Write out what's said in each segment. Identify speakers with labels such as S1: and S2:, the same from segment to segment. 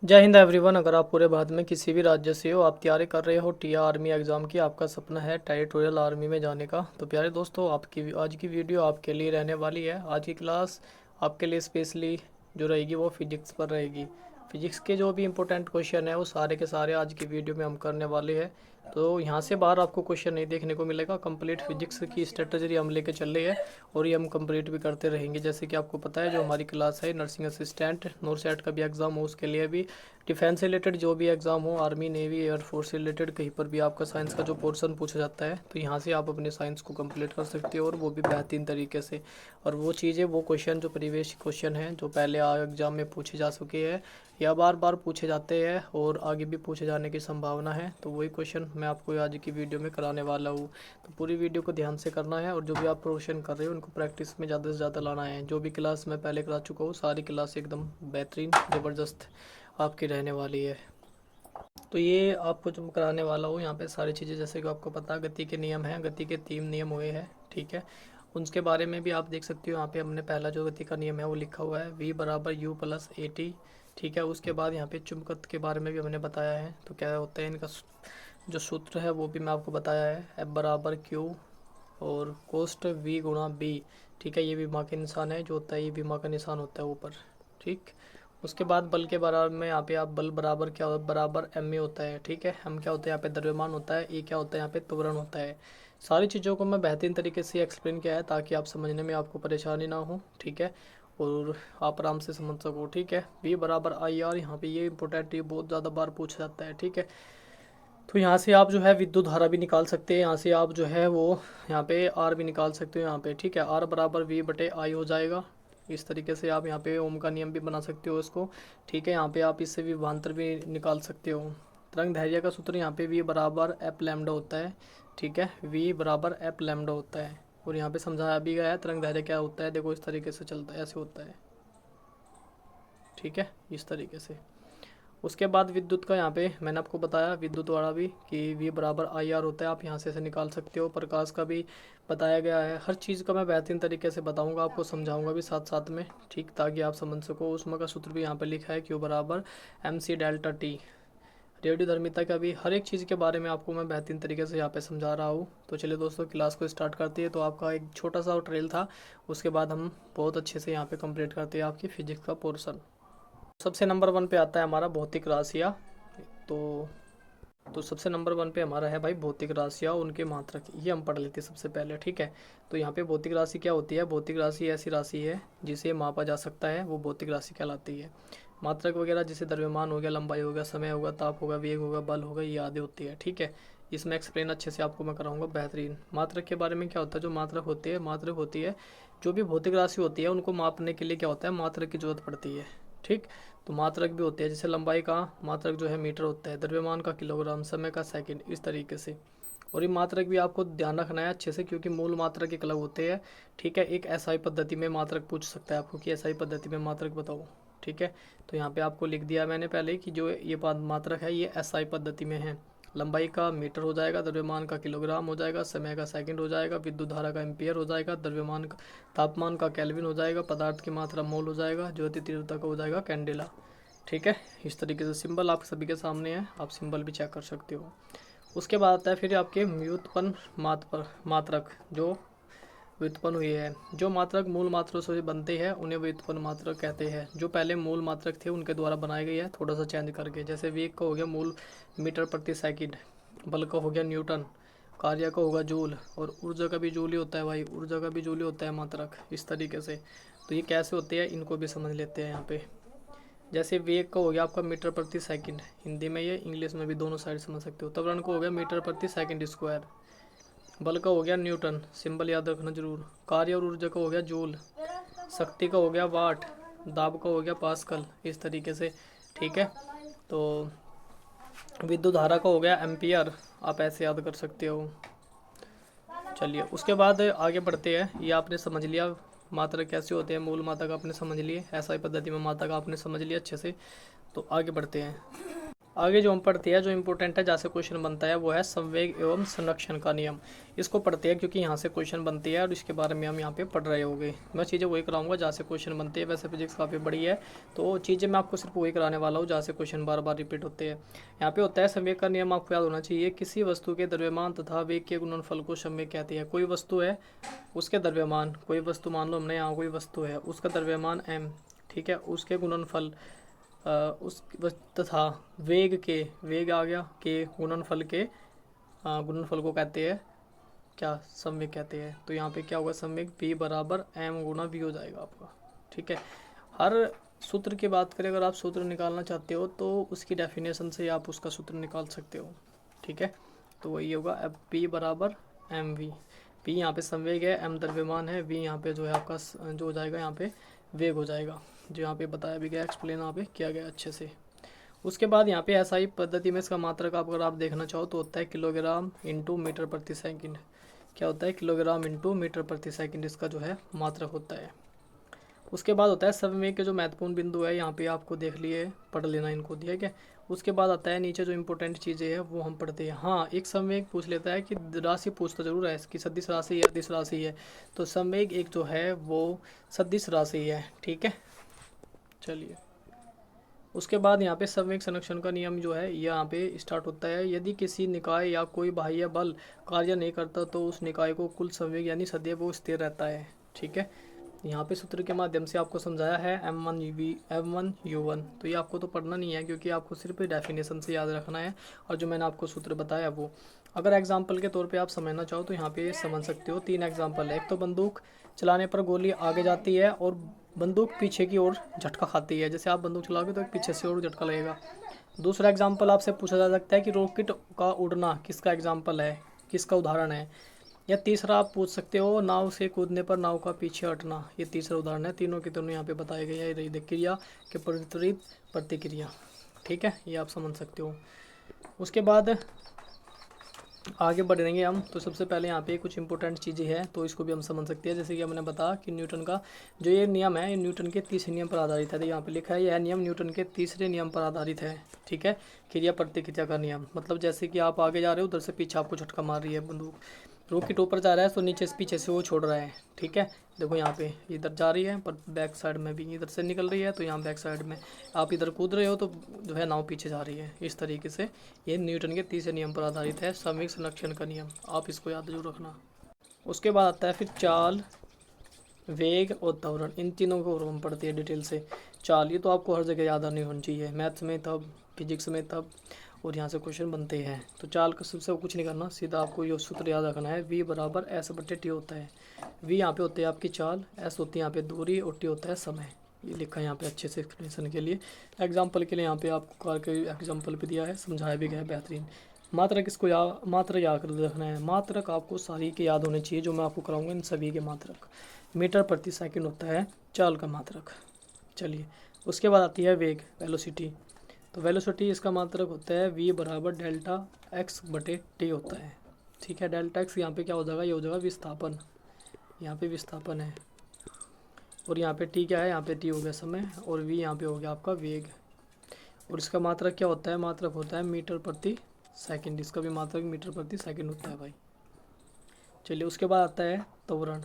S1: जय हिंद एवरीवन। अगर आप पूरे भारत में किसी भी राज्य से हो, आप तैयारी कर रहे हो टीआर आर्मी एग्ज़ाम की, आपका सपना है टेरिटोरियल आर्मी में जाने का, तो प्यारे दोस्तों आपकी आज की वीडियो आपके लिए रहने वाली है। आज की क्लास आपके लिए स्पेशली जो रहेगी वो फिजिक्स पर रहेगी। फिजिक्स के जो भी इंपॉर्टेंट क्वेश्चन है वो सारे के सारे आज की वीडियो में हम करने वाले हैं। तो यहाँ से बाहर आपको क्वेश्चन नहीं देखने को मिलेगा। कंप्लीट फिजिक्स की स्ट्रेटजी हम लेके चल रहे हैं और ये हम कंप्लीट भी करते रहेंगे। जैसे कि आपको पता है जो हमारी क्लास है नर्सिंग असिस्टेंट, नोरसेट का भी एग्ज़ाम हो उसके लिए भी, डिफेंस से रिलेटेड जो भी एग्ज़ाम हो, आर्मी नेवी एयरफोर्स से रिलेटेड कहीं पर भी आपका साइंस का जो पोर्शन पूछा जाता है तो यहाँ से आप अपने साइंस को कंप्लीट कर सकते हो और वो भी बेहतरीन तरीके से। और वो चीज़ें वो क्वेश्चन जो प्रीवियस क्वेश्चन हैं जो पहले एग्ज़ाम में पूछे जा चुके हैं या बार बार पूछे जाते हैं और आगे भी पूछे जाने की संभावना है, तो वही क्वेश्चन मैं आपको आज की वीडियो में कराने वाला हूँ। तो पूरी वीडियो को ध्यान से करना है और जो भी आप क्वेश्चन कर रहे हो उनको प्रैक्टिस में ज़्यादा से ज़्यादा लाना है। जो भी क्लास मैं पहले करा चुका हूँ सारी क्लास एकदम बेहतरीन ज़बरदस्त आपकी रहने वाली है। तो ये आपको जो कराने वाला हूँ यहाँ पे सारी चीज़ें, जैसे कि आपको पता है गति के नियम हैं, गति के 3 नियम हुए हैं, ठीक है। उनके बारे में भी आप देख सकते हो। यहाँ पे हमने पहला जो गति का नियम है वो लिखा हुआ है V बराबर U प्लस ए टी, ठीक है। उसके बाद यहाँ पे चुंबकत्व के बारे में भी हमने बताया है, तो क्या होता है इनका जो सूत्र है वो भी मैं आपको बताया है, F बराबर Q और कोस्ट V गुणा B, ठीक है। ये विमा का निशान है जो होता है, ये विमा का निशान होता है ऊपर, ठीक। उसके बाद बल के बराबर में यहाँ पे आप बल बराबर क्या बराबर एम ए होता है, ठीक है। हम क्या होता है यहाँ पे द्रव्यमान होता है, ए क्या होता है यहाँ पे त्वरण होता है। सारी चीज़ों को मैं बेहतरीन तरीके से एक्सप्लेन किया है ताकि आप समझने में आपको परेशानी ना हो, ठीक है, और आप आराम से समझ सको, ठीक है। वी बराबर आई आर, यहाँ पे ये इंपॉर्टेंट, ये बहुत ज़्यादा बार पूछा जाता है, ठीक है। तो यहाँ से आप जो है विद्युत धारा भी निकाल सकते हैं, यहाँ से आप जो है वो यहाँ पे आर भी निकाल सकते हो यहाँ पे, ठीक है। आर बराबर वी बटे आई हो जाएगा। इस तरीके से आप यहाँ पे ओम का नियम भी बना सकते हो इसको, ठीक है। यहाँ पे आप इससे विभवांतर भी निकाल सकते हो। तरंग दैर्घ्य का सूत्र यहाँ पे वी बराबर एफ लैम्डा होता है, ठीक है। वी बराबर एफ लैम्डा होता है और यहाँ पे समझाया भी गया है तरंग दैर्घ्य क्या होता है। देखो इस तरीके से चलता है, ऐसे होता है, ठीक है, इस तरीके से। उसके बाद विद्युत का यहाँ पे मैंने आपको बताया विद्युत वाला भी कि V बराबर आई आर होता है, आप यहाँ से निकाल सकते हो। प्रकाश का भी बताया गया है। हर चीज़ का मैं बेहतरीन तरीके से बताऊंगा, आपको समझाऊंगा भी साथ साथ में, ठीक, ताकि आप समझ सको। उसमें का सूत्र भी यहाँ पे लिखा है Q बराबर M C delta T. Radio धर्मिता का भी हर एक चीज़ के बारे में आपको मैं बेहतरीन तरीके से यहाँ पे समझा रहा हूँ। तो चलिए दोस्तों क्लास को स्टार्ट करते हैं। तो आपका एक छोटा सा ट्रेल था, उसके बाद हम बहुत अच्छे से यहाँ पे कंप्लीट करते हैं आपकी फिजिक्स का पोर्सन। सबसे नंबर 1 पे आता है हमारा भौतिक राशियाँ। तो सबसे नंबर 1 पे हमारा है भाई भौतिक राशियाँ, उनके मात्रक, ये हम पढ़ लेते हैं सबसे पहले, ठीक है। तो यहाँ पे भौतिक राशि क्या होती है? भौतिक राशि ऐसी राशि है जिसे मापा जा सकता है, वो भौतिक राशि कहलाती है। मात्रक वगैरह जैसे द्रव्यमान हो गया, लंबाई हो गया, समय होगा, ताप होगा, वेग होगा, बल होगा, ये आदि होती है, ठीक है। इसमें एक्सप्लेन अच्छे से आपको मैं कराऊंगा बेहतरीन। मात्रक के बारे में क्या होता है? जो मात्रक होती है, मात्रक होती है जो भी भौतिक राशि होती है उनको मापने के लिए क्या होता है? मात्रक की जरूरत पड़ती है, ठीक। तो मात्रक भी होते हैं, जैसे लंबाई का मात्रक जो है मीटर होता है, द्रव्यमान का किलोग्राम, समय का सेकंड, इस तरीके से। और ये मात्रक भी आपको ध्यान रखना है अच्छे से क्योंकि मूल मात्रक एक अलग होते हैं, ठीक है। एक एसआई पद्धति में मात्रक पूछ सकता है आपको कि एसआई पद्धति में मात्रक बताओ, ठीक है। तो यहाँ पे आपको लिख दिया मैंने पहले कि जो ये मात्रक है ये एसआई पद्धति में है। लंबाई का मीटर हो जाएगा, द्रव्यमान का किलोग्राम हो जाएगा, समय का सेकंड हो जाएगा, विद्युत धारा का एम्पियर हो जाएगा, द्रव्यमान का तापमान का केल्विन हो जाएगा, पदार्थ की मात्रा मोल हो जाएगा, ज्योति तीव्रता का हो जाएगा कैंडेला, ठीक है। इस तरीके से सिंबल आप सभी के सामने है, आप सिंबल भी चेक कर सकते हो। उसके बाद आता है फिर आपके व्युत्पन्न मात्रक जो व्युत्पन्न हुई है। जो मात्रक मूल मात्रों से बनते हैं उन्हें व्युत्पन्न मात्रक कहते हैं। जो पहले मूल मात्रक थे उनके द्वारा बनाए गए हैं थोड़ा सा चेंज करके, जैसे वेग का हो गया मूल मीटर प्रति सेकंड, बल का हो गया न्यूटन, कार्य का होगा जूल, और ऊर्जा का भी जूल ही होता है भाई, ऊर्जा का भी जूल ही होता है मात्रक, इस तरीके से। तो ये कैसे होते हैं इनको भी समझ लेते हैं यहाँ पे। जैसे वेग का हो गया आपका मीटर प्रति सेकंड, हिंदी में ये इंग्लिश में भी दोनों साइड समझ सकते हो। त्वरण को हो गया मीटर प्रति सेकंड स्क्वायर, बल का हो गया न्यूटन, सिंबल याद रखना जरूर, कार्य और ऊर्जा का हो गया जूल, शक्ति का हो गया वाट, दाब का हो गया पास्कल, इस तरीके से, ठीक है। तो विद्युत धारा का हो गया एम्पियर, आप ऐसे याद कर सकते हो। चलिए उसके बाद आगे बढ़ते हैं। ये आपने समझ लिया मात्रक कैसे होते हैं, मूल मात्रक आपने समझ लिए, एसआई पद्धति में मात्रक आपने समझ लिया अच्छे से। तो आगे बढ़ते हैं। आगे जो हम पढ़ते हैं, जो इंपॉर्टेंट है, जहाँ से क्वेश्चन बनता है, वो है संवेग एवं संरक्षण का नियम। इसको पढ़ते हैं क्योंकि यहाँ से क्वेश्चन बनती है और इसके बारे में हम यहाँ पे पढ़ रहे होंगे। मैं चीज़ें वही कराऊंगा जहाँ से क्वेश्चन बनते हैं। वैसे फिजिक्स काफ़ी बड़ी है, तो चीज़ें मैं आपको सिर्फ वही कराने वाला हूँ जहाँ से क्वेश्चन बार बार रिपीट होते हैं। यहाँ पे होता है संवेग का नियम, आपको याद होना चाहिए। किसी वस्तु के द्रव्यमान तथा वेग के गुणनफल को संवेग कहते हैं। कोई वस्तु है, उसके द्रव्यमान, कोई वस्तु मान लो हमने यहाँ कोई वस्तु है, उसका द्रव्यमान m, ठीक है, उसके गुणनफल उस तथा वेग के, वेग आ गया, के गुणनफल के गुणनफल को कहते हैं क्या, संवेग कहते हैं। तो यहाँ पे क्या होगा, संवेग p बराबर m गुना v हो जाएगा आपका, ठीक है। हर सूत्र की बात करें, अगर आप सूत्र निकालना चाहते हो तो उसकी डेफिनेशन से आप उसका सूत्र निकाल सकते हो, ठीक है। तो वही होगा, अब p बराबर एम वी। p यहाँ पे संवेग है, m द्रव्यमान है, v यहाँ पे जो है आपका जो हो जाएगा यहाँ पे वेग हो जाएगा, जो यहाँ पे बताया भी गया, एक्सप्लेन यहाँ पे किया गया अच्छे से। उसके बाद यहाँ पे ऐसा ही पद्धति में इसका मात्रक अगर आप देखना चाहो तो होता है किलोग्राम इंटू मीटर प्रति सेकंड। क्या होता है, किलोग्राम इंटू मीटर प्रति सेकंड इसका जो है मात्रक होता है। उसके बाद होता है संवेग के जो महत्वपूर्ण बिंदु है, यहाँ पे आपको देख लिए, पढ़ लेना इनको, दिया क्या। उसके बाद आता है नीचे जो इंपॉर्टेंट चीज़ें हैं वो हम पढ़ते हैं। हाँ, एक संवेग पूछ लेता है कि राशि पूछता जरूर है कि सदिश राशि है, अदिश राशि है। तो संवेग एक जो है वो सदिश राशि है, ठीक है। चलिए, उसके बाद यहाँ पे संवेग संरक्षण का नियम जो है यहाँ पे स्टार्ट होता है। यदि किसी निकाय या कोई बाह्य बल कार्य नहीं करता तो उस निकाय को कुल संवेग यानी सदैव वो स्थिर रहता है, ठीक है। यहाँ पे सूत्र के माध्यम से आपको समझाया है m1u1। तो ये आपको तो पढ़ना नहीं है क्योंकि आपको सिर्फ डेफिनेशन से याद रखना है, और जो मैंने आपको सूत्र बताया वो। अगर एग्जाम्पल के तौर पे आप समझना चाहो तो यहाँ पे समझ सकते हो। 3 एग्जाम्पल है। एक तो बंदूक चलाने पर गोली आगे जाती है और बंदूक पीछे की ओर झटका खाती है। जैसे आप बंदूक चलाओगे तो पीछे से और झटका लगेगा। दूसरा एग्जाम्पल आपसे पूछा जा सकता है कि रॉकेट का उड़ना किसका एग्जाम्पल है, किसका उदाहरण है। या तीसरा आप पूछ सकते हो, नाव से कूदने पर नाव का पीछे हटना, ये तीसरा उदाहरण है। तीनों के तीनों यहाँ पे बताए गए हैं, रही क्रिया के विपरीत प्रतिक्रिया, ठीक है, ये आप समझ सकते हो। उसके बाद आगे बढ़ेंगे हम। तो सबसे पहले यहाँ पे कुछ इंपॉर्टेंट चीज़ें हैं तो इसको भी हम समझ सकते हैं। जैसे कि हमने बताया कि न्यूटन का जो ये नियम है, ये न्यूटन के तीसरे नियम पर आधारित है। तो यहाँ पे लिखा है यह नियम न्यूटन के तीसरे नियम पर आधारित है, ठीक है। क्रिया प्रतिक्रिया का नियम, मतलब जैसे कि आप आगे जा रहे हो, उधर से पीछे आपको झटका मार रही है बंदूक। रॉकेट ऊपर जा रहा है तो नीचे से पीछे से वो छोड़ रहा है, ठीक है। देखो यहाँ पे इधर जा रही है पर बैक साइड में भी इधर से निकल रही है, तो यहाँ बैक साइड में आप इधर कूद रहे हो तो जो है नाव पीछे जा रही है। इस तरीके से ये न्यूटन के तीसरे नियम पर आधारित है, संवेग संरक्षण का नियम। आप इसको याद जरूर रखना। उसके बाद आता है फिर चाल, वेग और त्वरण। इन तीनों को और हम पढ़ते हैं डिटेल से। चाल, ये तो आपको हर जगह याद आनी होनी चाहिए, मैथ्स में तब, फिजिक्स में तब, और यहाँ से क्वेश्चन बनते हैं। तो चाल का सबसे कुछ नहीं करना, सीधा आपको ये सूत्र याद रखना है, v बराबर एस बटे टी होता है। v यहाँ पे होती है आपकी चाल, s होती है यहाँ पे दूरी, और t होता है समय। ये लिखा है यहाँ पे अच्छे से एक्सप्लेनेशन के लिए, एग्जाम्पल के लिए यहाँ पे आपको कार के एग्जाम्पल भी दिया है, समझाया भी गया है बेहतरीन। मात्रक इसको मात्रक याद कर रखना है। मात्रक आपको सारी के याद होने चाहिए जो मैं आपको कराऊंगा, इन सभी के मात्रक। मीटर प्रति सेकंड होता है चाल का मात्रक। चलिए, उसके बाद आती है वेग, वेलोसिटी। तो वेलोसिटी इसका मात्रक होता है v बराबर डेल्टा x बटे टी होता है, ठीक है। डेल्टा x यहाँ पे क्या हो जाएगा, ये हो जाएगा विस्थापन, यहाँ पे विस्थापन है। और यहाँ पे t क्या है, यहाँ पे t हो गया समय, और v यहाँ पे हो गया आपका वेग। और इसका मात्रक क्या होता है, मात्रक होता है मीटर प्रति सेकंड। इसका भी मात्रक मीटर प्रति सेकंड होता है भाई। चलिए, उसके बाद आता है त्वरण।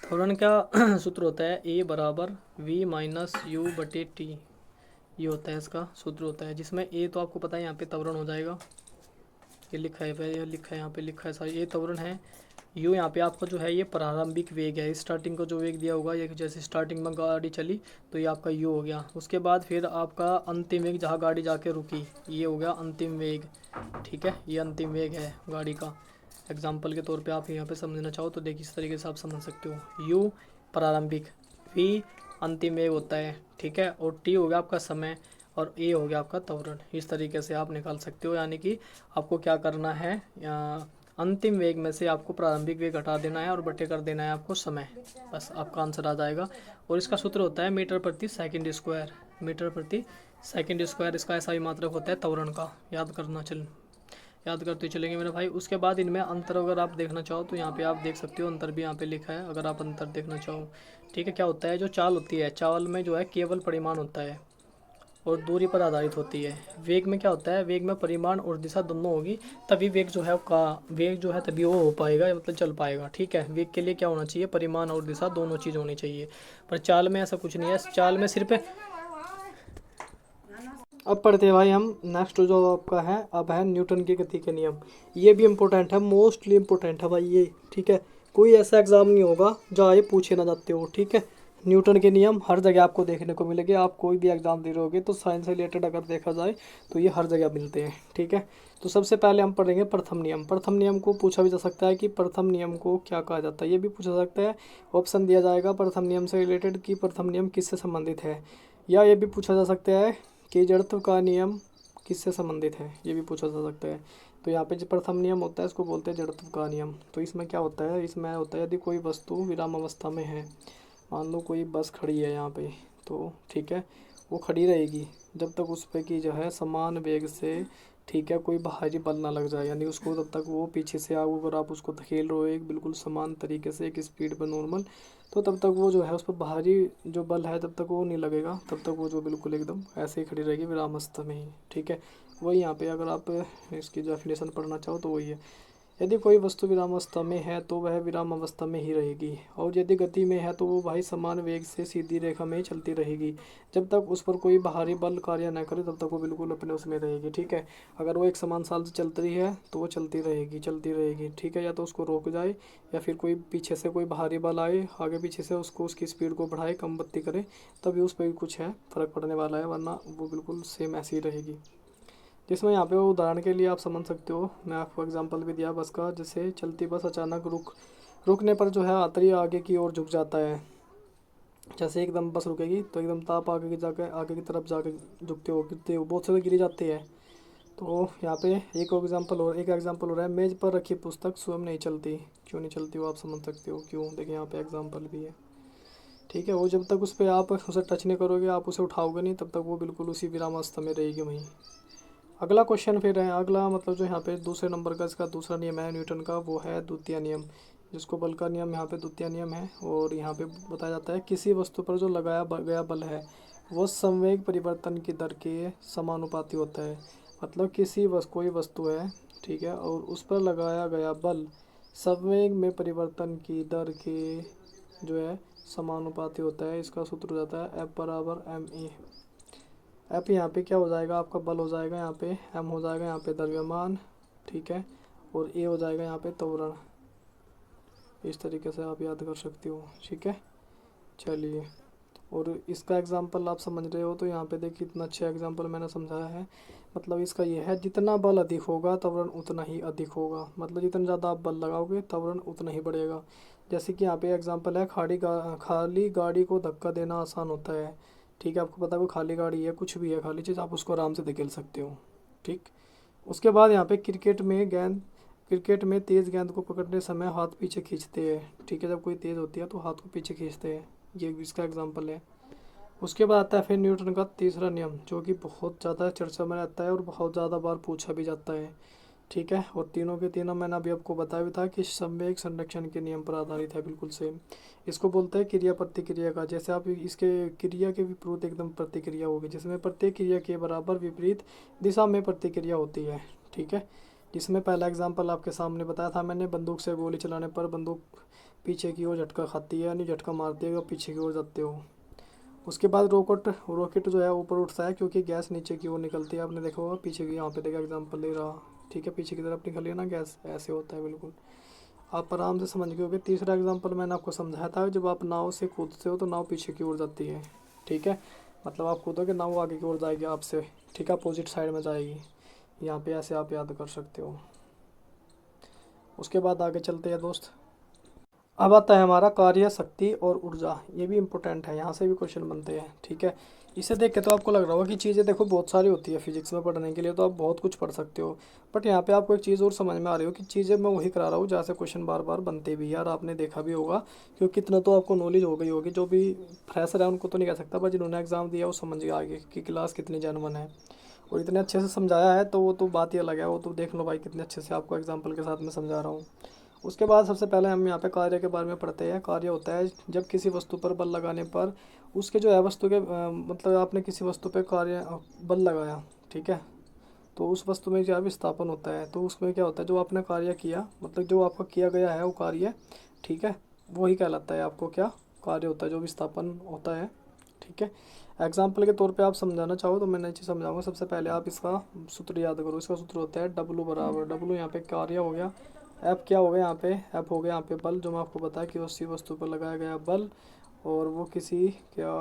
S1: त्वरण का सूत्र होता है a बराबर v माइनस यू बटे टी। ये होता है इसका सूत्र होता है, जिसमें a तो आपको पता है यहाँ पे त्वरण हो जाएगा, ये लिखा है, ये लिखा है, यहाँ पे लिखा है सारी, ये त्वरण है। u यहाँ पे आपका जो है ये प्रारंभिक वेग है, स्टार्टिंग को जो वेग दिया होगा, ये जैसे स्टार्टिंग में गाड़ी चली तो ये आपका u हो गया। उसके बाद फिर आपका अंतिम वेग, जहाँ गाड़ी जाके रुकी, ये हो गया अंतिम वेग, ठीक है। ये अंतिम वेग है गाड़ी का। एग्जाम्पल के तौर पे आप यहाँ पे समझना चाहो तो देखिए इस तरीके से आप समझ सकते हो। u प्रारंभिक, v अंतिम वेग होता है, ठीक है, और t हो गया आपका समय, और a हो गया आपका त्वरण। इस तरीके से आप निकाल सकते हो। यानी कि आपको क्या करना है, अंतिम वेग में से आपको प्रारंभिक वेग हटा देना है और बटे कर देना है आपको समय, बस आपका आंसर आ जाएगा। और इसका सूत्र होता है मीटर प्रति सेकंड स्क्वायर। मीटर प्रति सेकंड स्क्वायर इसका ऐसा ही मात्रक होता है त्वरण का, याद करते चलेंगे मेरे भाई। उसके बाद इनमें अंतर अगर आप देखना चाहो तो यहाँ पे आप देख सकते हो, अंतर भी यहाँ पे लिखा है अगर आप अंतर देखना चाहो, ठीक है। क्या होता है, जो चाल होती है, चाल में जो है केवल परिमाण होता है, और दूरी पर आधारित होती है। वेग में क्या होता है, वेग में परिमाण और दिशा दोनों होगी, तभी वेग जो है का वेग जो है तभी वो हो पाएगा, मतलब चल पाएगा। ठीक है, वेग के लिए क्या होना चाहिए, परिमाण और दिशा दोनों चीज़ होनी चाहिए। पर चाल में ऐसा कुछ नहीं है, चाल में सिर्फ। अब पढ़ते हैं भाई हम नेक्स्ट जो आपका है, अब है न्यूटन की गति के नियम। ये भी इम्पोर्टेंट है, मोस्टली इम्पोर्टेंट है भाई ये। ठीक है, कोई ऐसा एग्जाम नहीं होगा जहाँ ये पूछे ना जाते हो। ठीक है, न्यूटन के नियम हर जगह आपको देखने को मिलेंगे। आप कोई भी एग्जाम दे रहे होगे तो साइंस से रिलेटेड अगर देखा जाए तो ये हर जगह मिलते हैं। ठीक है, तो सबसे पहले हम पढ़ेंगे प्रथम नियम। प्रथम नियम को पूछा भी जा सकता है कि प्रथम नियम को क्या कहा जाता है, ये भी पूछा जा सकता है। ऑप्शन दिया जाएगा प्रथम नियम से रिलेटेड कि प्रथम नियम किससे संबंधित है, या ये भी पूछा जा सकता है कि जड़त्व का नियम किससे संबंधित है, ये भी पूछा जा सकता है। तो यहाँ पे जो प्रथम नियम होता है इसको बोलते हैं जड़त्व का नियम। तो इसमें क्या होता है, इसमें होता है यदि कोई वस्तु विराम अवस्था में है, मान लो कोई बस खड़ी है यहाँ पे, तो ठीक है वो खड़ी रहेगी जब तक उस पे की जो है समान वेग से, ठीक है, कोई बाहरी बल ना लग जाए, यानी उसको तब तक वो पीछे से आओ, अगर आप उसको धकेल रहे हो एक बिल्कुल समान तरीके से एक स्पीड पर नॉर्मल, तो तब तक वो जो है उस पर बाहरी जो बल है तब तक वो नहीं लगेगा, तब तक वो जो बिल्कुल एकदम ऐसे ही खड़ी रहेगी विराम अवस्था में ही। ठीक है, वही यहाँ पे अगर आप इसकी डेफिनेशन पढ़ना चाहो तो वही है। यदि कोई वस्तु विरामावस्था में है तो वह विराम अवस्था में ही रहेगी, और यदि गति में है तो वो भाई समान वेग से सीधी रेखा में ही चलती रहेगी जब तक उस पर कोई बाहरी बल कार्य न करे, तब तक वो बिल्कुल अपने उसमें रहेगी। ठीक है, अगर वो एक समान साल से चलती रही है तो वो चलती रहेगी चलती रहेगी। ठीक है, या तो उसको रोक जाए या फिर कोई पीछे से कोई बाहरी बल आए आगे पीछे से, उसको उसकी स्पीड को बढ़ाए कम बत्ती करे, तभी उस पर कुछ है फ़र्क पड़ने वाला है, वरना वो बिल्कुल सेम ऐसी ही रहेगी। जिसमें यहाँ पे उदाहरण के लिए आप समझ सकते हो, मैं आपको एग्जांपल भी दिया बस का, जैसे चलती बस अचानक रुकने पर जो है यात्री आगे की ओर झुक जाता है। जैसे एकदम बस रुकेगी तो एकदम ताप आगे की तरफ जाके झुकते हो, गिरते हो, बहुत से तो गिर जाते हैं। तो यहाँ पे एक एग्जाम्पल हो रहा है, मेज पर रखी पुस्तक स्वयं नहीं चलती। क्यों नहीं चलती वो आप समझ सकते हो क्यों, देखिए यहाँ पे एग्जाम्पल भी है। ठीक है, वो जब तक उस पर आप उसे टच नहीं करोगे, आप उसे उठाओगे नहीं, तब तक वो बिल्कुल उसी विरामावस्था में रहेगी वहीं। अगला क्वेश्चन फिर है, अगला मतलब जो यहाँ पे दूसरे नंबर का इसका दूसरा नियम है न्यूटन का, वो है द्वितीय नियम, जिसको बल का नियम यहाँ पे द्वितीय नियम है। और यहाँ पे बताया जाता है किसी वस्तु पर जो लगाया गया बल है वो संवेग परिवर्तन की दर के समानुपाती होता है। मतलब कोई वस्तु है, ठीक है, और उस पर लगाया गया बल संवेग में परिवर्तन की दर के जो है समानुपाती होता है। इसका सूत्र हो जाता है F बराबर ma। एफ यहाँ पे क्या हो जाएगा, आपका बल हो जाएगा यहाँ पे, एम हो जाएगा यहाँ पे द्रव्यमान, ठीक है, और ए हो जाएगा यहाँ पे त्वरण। इस तरीके से आप याद कर सकते हो। ठीक है, चलिए, और इसका एग्जांपल आप समझ रहे हो तो यहाँ पे देखिए इतना अच्छा एग्जांपल मैंने समझाया है। मतलब इसका ये है, जितना बल अधिक होगा त्वरण उतना ही अधिक होगा, मतलब जितना ज़्यादा आप बल लगाओगे त्वरण उतना ही बढ़ेगा। जैसे कि यहाँ पे एग्जांपल है, खाली गाड़ी को धक्का देना आसान होता है। ठीक है, आपको पता है कोई खाली गाड़ी है, कुछ भी है खाली चीज़, आप उसको आराम से धकेल सकते हो। ठीक, उसके बाद यहाँ पे क्रिकेट में तेज़ गेंद को पकड़ने समय हाथ पीछे खींचते हैं। ठीक है, जब कोई तेज़ होती है तो हाथ को पीछे खींचते हैं, ये इसका एग्जाम्पल है। उसके बाद आता है फिर न्यूटन का तीसरा नियम, जो कि बहुत ज़्यादा चर्चा में रहता है और बहुत ज़्यादा बार पूछा भी जाता है। ठीक है, और तीनों के तीनों मैंने अभी आपको बताया भी था कि संवेग संरक्षण के नियम पर आधारित है, बिल्कुल सेम। इसको बोलते हैं क्रिया प्रतिक्रिया का। जैसे आप इसके क्रिया के विपरीत एकदम प्रतिक्रिया होगी, जिसमें प्रत्येक क्रिया के बराबर विपरीत दिशा में प्रतिक्रिया होती है। ठीक है, जिसमें पहला एग्जाम्पल आपके सामने बताया था मैंने, बंदूक से गोली चलाने पर बंदूक पीछे की ओर झटका खाती है, यानी झटका मारती है और पीछे की ओर जाते हो। उसके बाद रॉकेट जो है ऊपर उठता है क्योंकि गैस नीचे की ओर निकलती है। आपने देखा होगा पीछे की, यहाँ पे देखा एग्जांपल दे रहा। ठीक है, पीछे की तरफ निकली है ना गैस, ऐसे होता है बिल्कुल, आप आराम से समझ गए होगे। तीसरा एग्जांपल मैंने आपको समझाया था, जब आप नाव से कूदते हो तो नाव पीछे की ओर जाती है। ठीक है, मतलब आप कूदोगे नाव आगे की ओर जाएगी आपसे, ठीक है, अपोजिट साइड में जाएगी। यहाँ पे ऐसे आप याद कर सकते हो। उसके बाद आगे चलते हैं दोस्त। अब आता है हमारा कार्य, शक्ति और ऊर्जा। ये भी इम्पोर्टेंट है, यहाँ से भी क्वेश्चन बनते हैं। ठीक है, इसे देख के तो आपको लग रहा होगा कि चीज़ें देखो बहुत सारी होती है फिजिक्स में पढ़ने के लिए, तो आप बहुत कुछ पढ़ सकते हो। बट यहाँ पे आपको एक चीज़ और समझ में आ रही हो कि चीज़ें मैं वही करा रहा हूँ जहाँ से क्वेश्चन बार बार बनते भी यार, आपने देखा भी होगा, क्योंकि कितना तो आपको नॉलेज हो गई होगी। जो भी फ्रेशर है उनको तो नहीं कह सकता, पर जिन्होंने एग्जाम दिया वो समझ गए आगे कि क्लास कितनी जेन्युइन है, और इतने अच्छे से समझाया है तो वो तो बात ही अलग है। वो तो देख लो भाई कितने अच्छे से आपको एग्जाम्पल के साथ में समझा रहा हूँ। उसके बाद सबसे पहले हम यहाँ पे कार्य के बारे में पढ़ते हैं। कार्य होता है जब किसी वस्तु पर बल लगाने पर उसके जो है वस्तु के मतलब आपने किसी वस्तु पे कार्य बल लगाया, ठीक है, तो उस वस्तु में क्या विस्थापन होता है। तो उसमें क्या होता है, जो आपने कार्य किया मतलब जो आपका किया गया है वो कार्य, ठीक है, वही कहलाता है आपको क्या कार्य होता है, जो विस्थापन होता है, ठीक है। एग्जाम्पल के तौर पे आप समझाना चाहो तो मैं नई चीज़ समझाऊंगा। सबसे पहले आप इसका सूत्र याद करो। इसका सूत्र होता है डब्लू बराबर, डब्लू यहाँ पे कार्य हो गया, एफ क्या हो गया यहाँ पे, एफ हो गया यहाँ पे बल, जो मैं आपको बताया कि उसी वस्तु पर लगाया गया बल और वो किसी क्या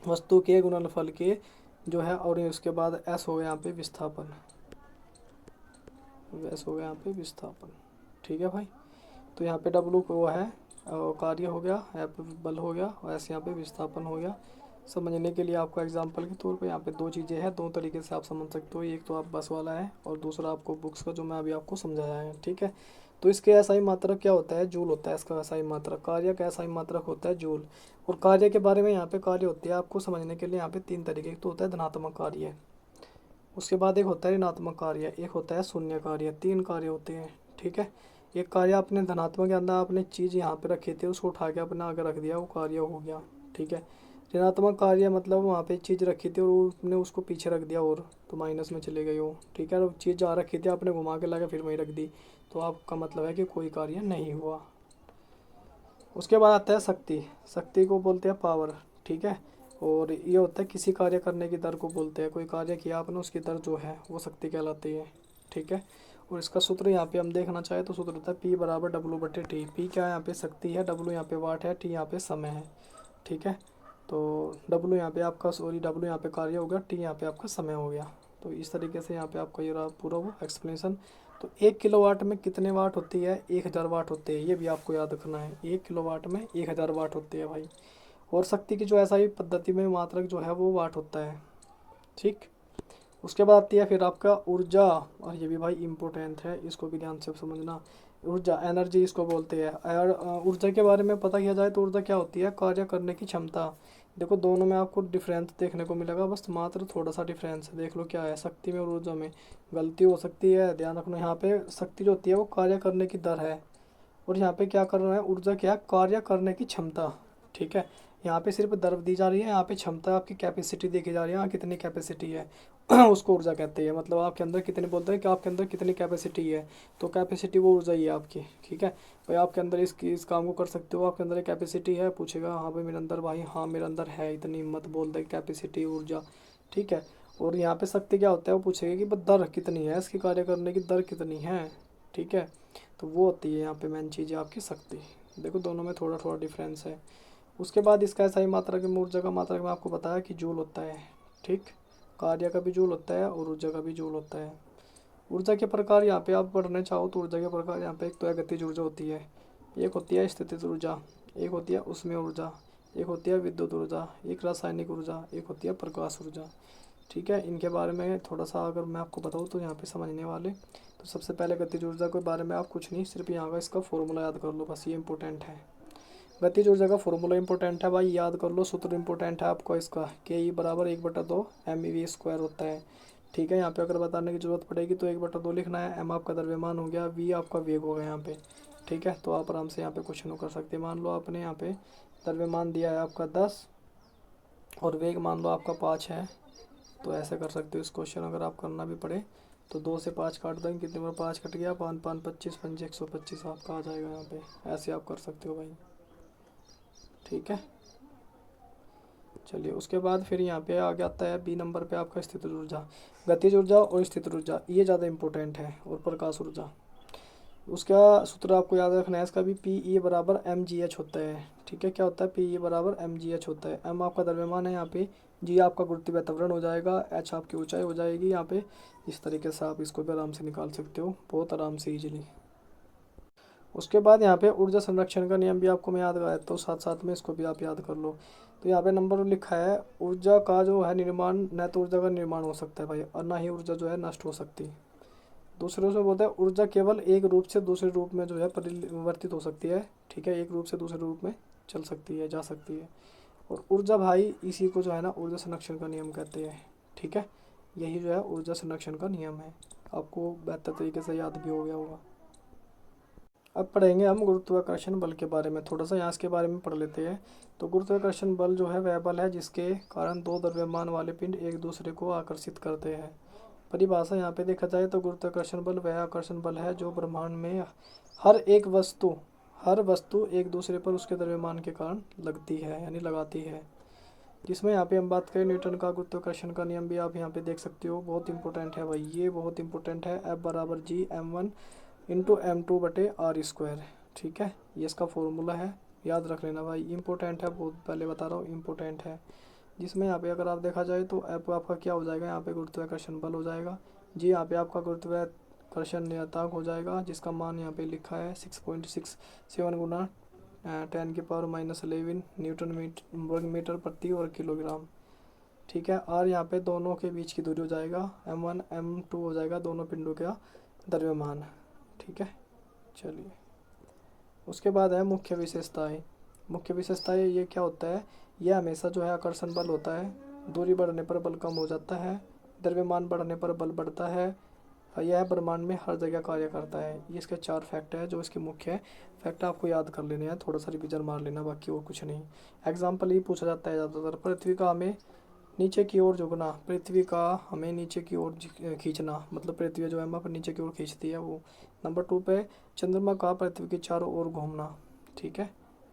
S1: वस्तु के गुणनफल के जो है, और उसके बाद एस हो गया यहाँ पे विस्थापन, एस हो गया यहाँ पे विस्थापन, ठीक है भाई। तो यहाँ पे डब्लू को है कार्य हो गया, एफ बल हो गया और एस यहाँ पे विस्थापन हो गया। समझने के लिए आपको एग्जांपल के तौर पे यहाँ पे दो चीज़ें हैं, दो तरीके से आप समझ सकते हो। एक तो आप बस वाला है और दूसरा आपको बुक्स का जो मैं अभी आपको समझाया है, ठीक है। तो इसके एसआई मात्रक क्या होता है, जूल होता है इसका एसआई मात्रक। कार्य का एसआई मात्रक होता है जूल। और कार्य के बारे में यहाँ पे कार्य होती है आपको समझने के लिए यहाँ पे तीन तरीके, एक तो होता है धनात्मक कार्य, उसके बाद एक होता है ऋणात्मक कार्य, एक होता है शून्य कार्य। तीन कार्य होते हैं, ठीक है। एक कार्य आपने धनात्मक के अंदर आपने चीज़ यहाँ पे रखी थी, उसको उठा के अपने आगे रख दिया, वो कार्य हो गया, ठीक है। ऋणात्मक कार्य मतलब वहाँ पे चीज़ रखी थी और उसने उसको पीछे रख दिया और तो माइनस में चले गई वो, ठीक है। और चीज़ जहाँ रखी थी आपने घुमा के लाके फिर वहीं रख दी, तो आपका मतलब है कि कोई कार्य नहीं हुआ। उसके बाद आता है शक्ति, शक्ति को बोलते हैं पावर, ठीक है। और ये होता है किसी कार्य करने की दर को बोलते हैं, कोई कार्य किया आपने उसकी दर जो है वो शक्ति कहलाती है, ठीक है। और इसका सूत्र यहाँ पे हम देखना चाहें तो सूत्र होता है पी बराबर डब्लू बटे टी। पी क्या है यहाँ पे शक्ति है, डब्लू यहाँ पे वाट है, टी यहाँ पे समय है, ठीक है। तो डब्लू यहाँ पे आपका सॉरी डब्लू यहाँ पे कार्य हो गया, टी यहाँ पे आपका समय हो गया। तो इस तरीके से यहाँ पे आपका ये रहा पूरा वो एक्सप्लेनेशन। तो 1 किलोवाट में कितने वाट होती है, 1000 वाट होते हैं, ये भी आपको याद रखना है। 1 किलोवाट में 1000 वाट होते हैं भाई। और शक्ति की जो ऐसा ही पद्धति में मात्रक जो है वो वाट होता है, ठीक। उसके बाद आती है फिर आपका ऊर्जा, और ये भी भाई इम्पोर्टेंट है, इसको भी ध्यान से समझना। ऊर्जा एनर्जी इसको बोलते हैं। और ऊर्जा के बारे में पता किया जाए तो ऊर्जा क्या होती है, कार्य करने की क्षमता। देखो दोनों में आपको डिफरेंस देखने को मिलेगा, बस मात्र थोड़ा सा डिफरेंस है, देख लो क्या है शक्ति में और ऊर्जा में। गलती हो सकती है, ध्यान रखना। यहाँ पे शक्ति जो होती है वो कार्य करने की दर है, और यहाँ पे क्या कर रहा है ऊर्जा, क्या कार्य करने की क्षमता, ठीक है। यहाँ पे सिर्फ दर दी जा रही है, यहाँ पे क्षमता आपकी कैपेसिटी देखी जा रही है, यहाँ कितनी कैपेसिटी है उसको ऊर्जा कहते हैं। मतलब आपके अंदर कितने, बोलते हैं कि आपके अंदर कितनी कैपेसिटी है, तो कैपेसिटी वो ऊर्जा ही है आपकी, ठीक है। भाई आपके अंदर इस काम को कर सकते हो, आपके अंदर कैपेसिटी है, पूछेगा हाँ भाई मेरे अंदर, भाई हाँ मेरे अंदर है इतनी, हिम्मत बोल दे कैपेसिटी ऊर्जा, ठीक है। और यहाँ पे शक्ति क्या होता है, वो पूछेगा कि बस दर कितनी है, इसकी कार्य करने की दर कितनी है, ठीक है। तो वो होती है यहाँ पे मेन चीज़ है आपकी शक्ति। देखो दोनों में थोड़ा थोड़ा डिफरेंस है। उसके बाद इसका ऐसा ही मात्रा की ऊर्जा का मात्रा में आपको बताया कि जूल होता है, ठीक। कार्य का भी जूल होता है और ऊर्जा का भी जूल होता है। ऊर्जा के प्रकार यहाँ पे आप पढ़ने चाहो तो ऊर्जा के प्रकार यहाँ पे एक तो है गतिज ऊर्जा होती है, एक होती है स्थितिज ऊर्जा, एक होती है उष्मीय ऊर्जा, एक होती है विद्युत ऊर्जा, एक रासायनिक ऊर्जा, एक होती है प्रकाश ऊर्जा, ठीक है। इनके बारे में थोड़ा सा अगर मैं आपको बताऊँ तो यहाँ पे समझने वाले, तो सबसे पहले गतिज ऊर्जा के बारे में आप कुछ नहीं, सिर्फ यहाँ का इसका फॉर्मूला याद कर लो, बस ये इंपॉर्टेंट है। गतिज ऊर्जा का फॉर्मूला इंपॉर्टेंट है भाई, याद कर लो। सूत्र इंपॉर्टेंट है आपको इसका, के ई बराबर 1/2 mv² होता है, ठीक है। यहाँ पे अगर बताने की जरूरत पड़ेगी तो 1/2 लिखना है। एम आपका द्रव्यमान हो गया, वी आपका वेग हो गया यहाँ पे, ठीक है। तो आप आराम से यहाँ पे क्वेश्चन कर सकते हैं। मान लो आपने यहाँ पे द्रव्यमान दिया है आपका 10 और वेग मान लो आपका 5 है, तो ऐसे कर सकते हो इस क्वेश्चन। अगर आप करना भी पड़े तो 2 से 5 काट देंगे, कितने बार 5 कट गया, 5 5 25 5 125 आपका आ जाएगा यहाँ पे। ऐसे आप कर सकते हो भाई, ठीक है। चलिए उसके बाद फिर यहाँ पे आ आता है बी नंबर पे आपका स्थितिज ऊर्जा। गतिज ऊर्जा और स्थितिज ऊर्जा ये ज़्यादा इंपॉर्टेंट है, और प्रकाश ऊर्जा। उसका सूत्र आपको याद रखना है, इसका भी पी ई बराबर एम जी एच होता है, ठीक है। क्या होता है, पी ई बराबर एम जी एच होता है। एम आपका द्रव्यमान है यहाँ पे, जी आपका गुरुत्वीय त्वरण हो जाएगा, एच आपकी ऊंचाई हो जाएगी यहाँ पे। इस तरीके से आप इसको भी आराम से निकाल सकते हो, बहुत आराम से ईजिली। उसके बाद यहाँ पे ऊर्जा संरक्षण का नियम भी आपको मैं याद कराया, तो साथ साथ में इसको भी आप याद कर लो। तो यहाँ पे नंबर लिखा है, ऊर्जा का जो है निर्माण, न तो ऊर्जा का निर्माण हो सकता है भाई, और ना ही ऊर्जा जो है नष्ट हो सकती। दूसरे उसमें बोलते हैं ऊर्जा केवल एक रूप से दूसरे रूप में जो है परिवर्तित हो सकती है, ठीक है। एक रूप से दूसरे रूप में चल सकती है, जा सकती है। और ऊर्जा भाई इसी को जो है ना ऊर्जा संरक्षण का नियम कहते हैं, ठीक है। यही जो है ऊर्जा संरक्षण का नियम है, आपको बेहतर तरीके से याद भी हो गया होगा। अब पढ़ेंगे हम गुरुत्वाकर्षण बल के बारे में, थोड़ा सा यहाँ इसके बारे में पढ़ लेते हैं। तो गुरुत्वाकर्षण बल जो है वह बल है जिसके कारण दो द्रव्यमान वाले पिंड एक दूसरे को आकर्षित करते हैं। परिभाषा यहाँ पे देखा जाए तो गुरुत्वाकर्षण बल वह आकर्षण बल है जो ब्रह्मांड में हर वस्तु एक दूसरे पर उसके द्रव्यमान के कारण लगती है यानी लगाती है। जिसमें यहाँ पे हम बात करें न्यूटन का गुरुत्वाकर्षण का नियम भी आप यहाँ पे देख सकते हो, बहुत इंपॉर्टेंट है भाई, ये बहुत इंपॉर्टेंट है। F बराबर जी M1 इंटू M2/r²। ठीक है, ये इसका फॉर्मूला है, याद रख लेना भाई, इंपॉर्टेंट है, बहुत पहले बता रहा हूँ इंपॉर्टेंट है। जिसमें यहाँ पे अगर आप देखा जाए तो F आपका क्या हो जाएगा, यहाँ पे गुरुत्वाकर्षण बल हो जाएगा। जी यहाँ पे आपका गुरुत्वाकर्षण नियतांक हो जाएगा जिसका मान यहाँ पे लिखा है 6.67 गुना 10⁻11 न्यूटन वर्ग मीटर प्रति वर्ग किलोग्राम। ठीक है, और यहाँ पे दोनों के बीच की दूरी हो जाएगा M1 M2 हो जाएगा दोनों पिंडों का द्रव्यमान। ठीक है, चलिए उसके बाद है मुख्य विशेषताएं। मुख्य विशेषताएं ये क्या होता है, यह हमेशा जो है आकर्षण बल होता है, दूरी बढ़ने पर बल कम हो जाता है, द्रव्यमान बढ़ने पर बल बढ़ता है, यह ब्रह्मांड में हर जगह कार्य करता है। ये इसके 4 फैक्ट है जो इसके मुख्य फैक्ट आपको याद कर लेने हैं, थोड़ा सा रिविजन मार लेना, बाकी और कुछ नहीं। एग्जाम्पल ही पूछा जाता है ज़्यादातर, पृथ्वी का हमें नीचे की ओर झुकना, पृथ्वी का हमें नीचे की ओर खींचना, मतलब पृथ्वी जो है हमें नीचे की ओर खींचती है वो। नंबर 2 पे चंद्रमा का पृथ्वी के चारों ओर घूमना। ठीक है,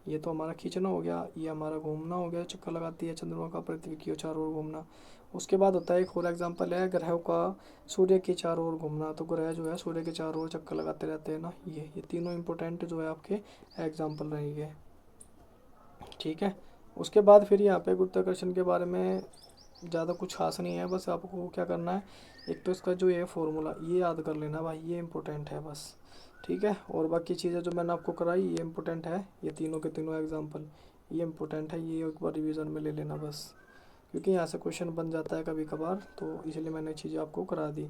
S1: ये तो हमारा खींचना हो गया, ये हमारा घूमना हो गया, चक्कर लगाती है चंद्रमा का पृथ्वी की चारों ओर घूमना। उसके बाद होता है एक और एग्जांपल है ग्रहों का सूर्य के चारों ओर घूमना, तो ग्रह जो है सूर्य के चारों ओर चक्कर लगाते रहते हैं ना, ये तीनों इंपॉर्टेंट जो है आपके एग्जाम्पल रहेंगे। ठीक है, उसके बाद फिर यहाँ पे गुरुत्वाकर्षण के बारे में ज़्यादा कुछ खास नहीं है, बस आपको क्या करना है, एक तो इसका जो ये फॉर्मूला ये याद कर लेना भाई, ये इंपॉर्टेंट है बस। ठीक है, और बाकी चीज़ें जो मैंने आपको कराई ये इंपॉर्टेंट है, ये तीनों के तीनों एग्जांपल ये इंपॉर्टेंट है, ये एक बार रिवीजन में ले लेना बस, क्योंकि यहाँ से क्वेश्चन बन जाता है कभी कभार, तो इसलिए मैंने चीज़ें आपको करा दी।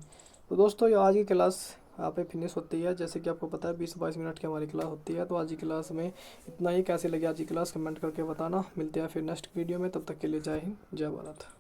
S1: तो दोस्तों ये आज की क्लास यहाँ पे फिनिश होती है, जैसे कि आपको पता है 20-22 मिनट की हमारी क्लास होती है। तो आज की क्लास में इतना ही, कैसे लगी आज की क्लास कमेंट करके बताना। मिलते हैं फिर नेक्स्ट वीडियो में, तब तक के लिए जय हिंद जय भारत।